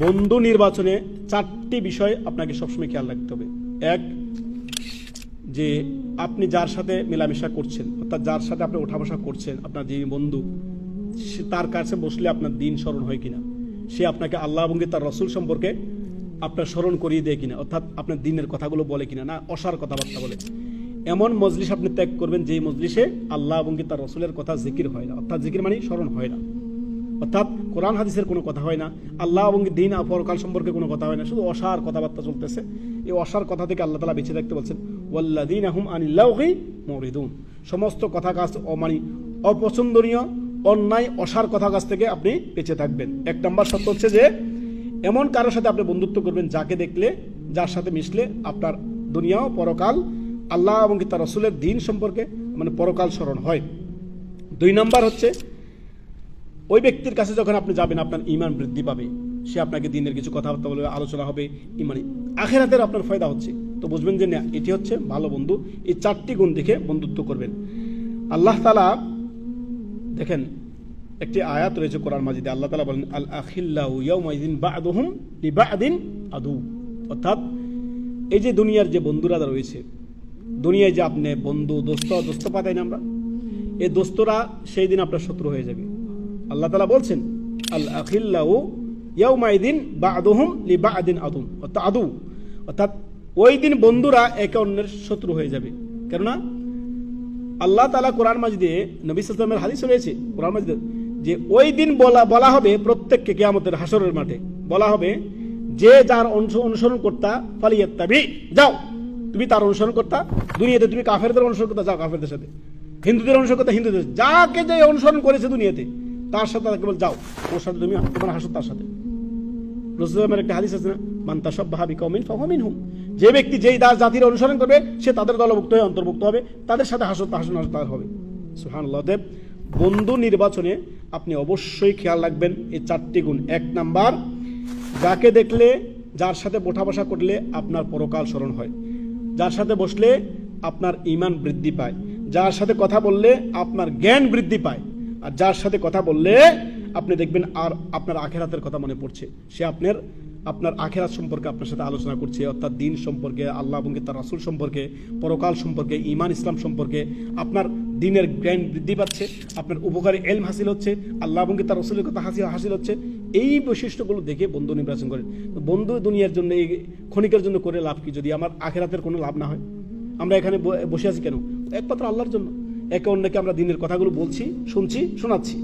বন্ধু নির্বাচনে 4টি বিষয় আপনাকে সবসময় খেয়াল রাখতে হবে। এক, যে আপনি যার সাথে মেলামেশা করছেন, অর্থাৎ যার সাথে আপনি ওঠা বসা করছেন, আপনার যে বন্ধু, তার কাছে বসলে আপনার দিন স্মরণ হয় কিনা, সে আপনাকে আল্লাহ এবং তার রসুল সম্পর্কে আপনার স্মরণ করিয়ে দেয় কিনা, অর্থাৎ আপনার দিনের কথাগুলো বলে কিনা, না অসার কথাবার্তা বলে। এমন মজলিস আপনি ত্যাগ করবেন যেই মজলিসে আল্লাহ এবং তার রসুলের কথা জিকির হয় না, অর্থাৎ জিকির মানে স্মরণ হয় না, অর্থাৎ কোরআন হাদিসের কোনো কথা হয় না, আল্লাহ এবং দিন পরকাল সম্পর্কে কোনো কথা হয় না, শুধু অসার কথাবার্তা চলতেছে। এই অসার কথা থেকে আল্লাহ তাআলা বেঁচে থাকতে বলছেন, ওয়াল্লাযীনা হুম আনিল লাগহি মুরিদুন। সমস্ত কথা কাজ অপছন্দনীয়, অন্যায়, অসার কথা কাজ থেকে আপনি বেঁচে থাকবেন। 1 নম্বর শর্ত হচ্ছে যে এমন কারোর সাথে আপনি বন্ধুত্ব করবেন যাকে দেখলে, যার সাথে মিশলে আপনার দুনিয়া ও পরকাল, আল্লাহ এবং তার রসুলের দিন সম্পর্কে মানে পরকাল স্মরণ হয়। 2 নম্বর হচ্ছে ওই ব্যক্তির কাছে যখন আপনি যাবেন আপনার ঈমান বৃদ্ধি পাবে, সে আপনাকে দিনের কিছু কথাবার্তা বলবে, আলোচনা হবে, ইমানি আখিরাতের আপনার ফায়দা হচ্ছে, তো বুঝবেন যে না এটি হচ্ছে ভালো বন্ধু। এই 4টি গুণ দেখে বন্ধুত্ব করবেন। আল্লাহ তাআলা দেখেন একটি আয়াত রয়েছে কোরআন মাজিদে, আল্লাহ তাআলা বলেন আল আখিল্লাউ ইয়াউমাইযিন বা'দুহুম লিবা'দিন আদু। অর্থাৎ এই যে দুনিয়ার যে বন্ধুরা রয়েছে, দুনিয়ায় যে আপনি বন্ধু দোস্ত পাতাই না আমরা, এই দোস্তরা সেই দিন আপনার শত্রু হয়ে যাবে। আল্লাহ তাআলা বলছেন আল আখিল্লাউ ইয়াউমাইযিন বা'দুহুম লিবা'দিন আদু, অর্থাৎ ওই দিন বন্ধুরা একে অন্যের শত্রু হয়ে যাবে। কেননা আল্লাহ তাআলা কোরআন মাজিদে, নবী সাল্লাল্লাহু আলাইহি ওয়াসাল্লামের হাদিস রয়েছে কোরআন মাজিদে, যে ওই দিন বলা হবে প্রত্যেককে, কিয়ামতের হাসরের মাঠে বলা হবে যে যার অনুসরণ করতা ফালিয়াত্তাবি, যাও তুমি তার অনুসরণ করতা। দুনিয়াতে তুমি কাফেরদের অনুসরণ করতা, যাও কাফেরদের সাথে, হিন্দুদের অনুসরণ করতা হিন্দুদের, যাকে যে অনুসরণ করেছে দুনিয়াতে তার সাথে তাকে বল যাও, ওর সাথে তুমি তোমার হাসর তার সাথে। রাসূলুল্লাহর একটা হাদিস আছে না, মান তাশাব্বাহা বিকাউমিন ফাহুয়া মিনহুম, যে ব্যক্তি যেই জাতির অনুসরণ করবে সে তাদের দলভুক্ত হয়ে অন্তর্ভুক্ত হবে, তাদের সাথে হাসর তার হবে। সুবহানাল্লাহ। বন্ধু নির্বাচনে আপনি অবশ্যই খেয়াল রাখবেন এই 4টি গুণ। 1 নাম্বার, যাকে দেখলে, যার সাথে ওঠা বসা করলে আপনার পরকাল স্মরণ হয়, যার সাথে বসলে আপনার ঈমান বৃদ্ধি পায়, যার সাথে কথা বললে আপনার জ্ঞান বৃদ্ধি পায়, আর যার সাথে কথা বললে আপনি দেখবেন আর আপনার আখিরাতের কথা মনে পড়ছে, সে আপনার আখিরাত সম্পর্কে আপনার সাথে আলোচনা করছে, অর্থাৎ দিন সম্পর্কে, আল্লাহ এবং তার রাসূল সম্পর্কে, পরকাল সম্পর্কে, ঈমান ইসলাম সম্পর্কে আপনার দিনের জ্ঞান বৃদ্ধি পাচ্ছে, আপনার উপকারী ইলম হাসিল হচ্ছে, আল্লাহ এবং তার রাসূলের কথা হাসিল হচ্ছে। এই বৈশিষ্ট্যগুলো দেখে বন্ধু নির্বাচন করেন। বন্ধু দুনিয়ার জন্য, এই ক্ষণিকের জন্য করে লাভ কি, যদি আমার আখিরাতের কোনো লাভ না হয়? আমরা এখানে বসে আছি কেন? একমাত্র আল্লাহর জন্য। একে অন্যকে আমরা দিনের কথাগুলো বলছি, শুনছি, শোনাচ্ছি।